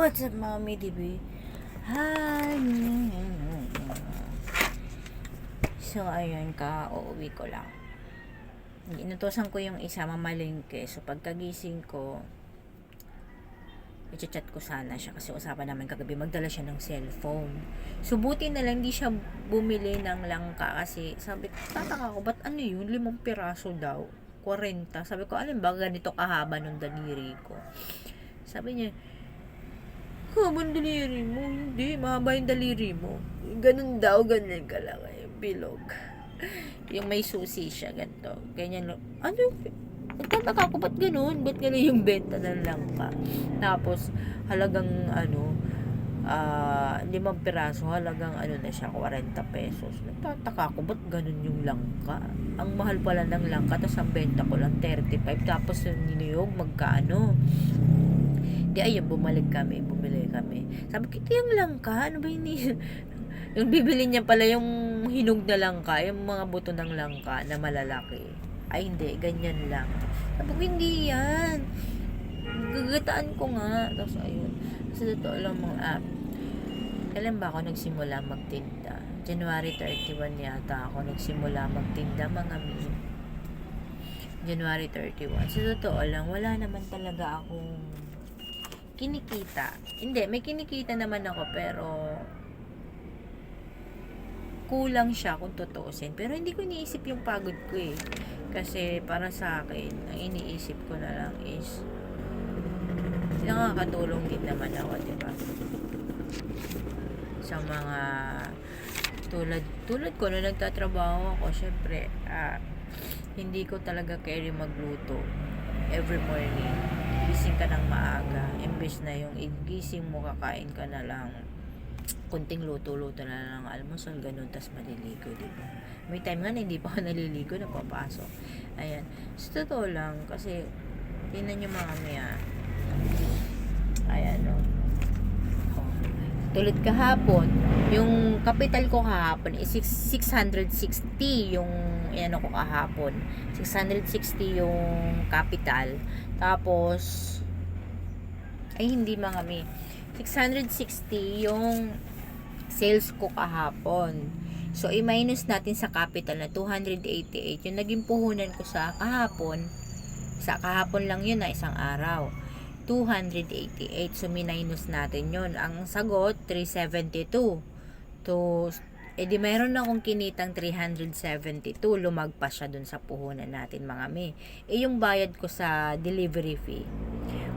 What's up, Mommy DB? Hi! So, ayun ka, uuwi ko lang. Inutosan ko yung isa mamalingke. So, pagkagising ko, i-chat ko sana siya kasi usapan namin kagabi magdala siya ng cellphone. So, buti na lang di siya bumili ng langka kasi sabi ko, tataka ko, ba't ano yun? 5 piraso daw. 40. Sabi ko, alin ba ganito kahaba ng daliri ko? Sabi niya, habang daliri mo, hindi, mahaba yung daliri mo. Ganun daw, ganyan ka lang, bilog. Yung may susi siya, ganito. Ganyan, ano, nagtataka ko, ba't ganun? Ba't ganun yung benta ng langka? Tapos, halagang, 5 piraso, halagang, na siya, 40 pesos. Nagtataka ko, ba't ganun yung langka? Ang mahal pala ng langka, tapos ang benta ko lang 35, tapos yung niyog, magkano? Di ayun, bumili kami. Sabi ko, ito yung langka, ano ba yun? Yung bibili niya pala yung hinog na langka, yung mga buto ng langka na malalaki. Ay hindi, ganyan lang. Sabi ko, hindi yan. Gagataan ko nga. Tapos ayun. Sa totoo lang kailan ba ako nagsimula magtinda? January 31 yata ako nagsimula magtinda, mga min. January 31. Sa totoo lang, wala naman talaga akong kinikita. Hindi, may kinikita naman ako pero kulang siya kung tutuusin. Pero hindi ko iniisip yung pagod ko eh. Kasi para sa akin, ang iniisip ko na lang is nakakatulong din naman ako, diba? Sa mga tulad ko na nagtatrabaho ako, syempre, hindi ko talaga carry magluto every morning. Gising ka ng maaga, imbes na yung igising mo, kakain ka na lang kunting luto-luto na lang ng almusal, ganun, tas maliligo, diba? May time nga na hindi pa ako naliligo, napapasok. Ayan, so totoo lang kasi tingnan nyo mga maya, ayan o, tulad kahapon, yung capital ko kahapon is 660 yung ko kahapon. 660 yung capital. Tapos ay hindi mga mi. 660 yung sales ko kahapon. So i-minus natin sa capital na 288 yung naging puhunan ko sa kahapon. Sa kahapon lang yun na isang araw. 288. So, minus natin yun. Ang sagot, 372. Edi mayroon na akong kinitang 372. Lumagpas siya dun sa puhunan natin, mga me. Yung bayad ko sa delivery fee,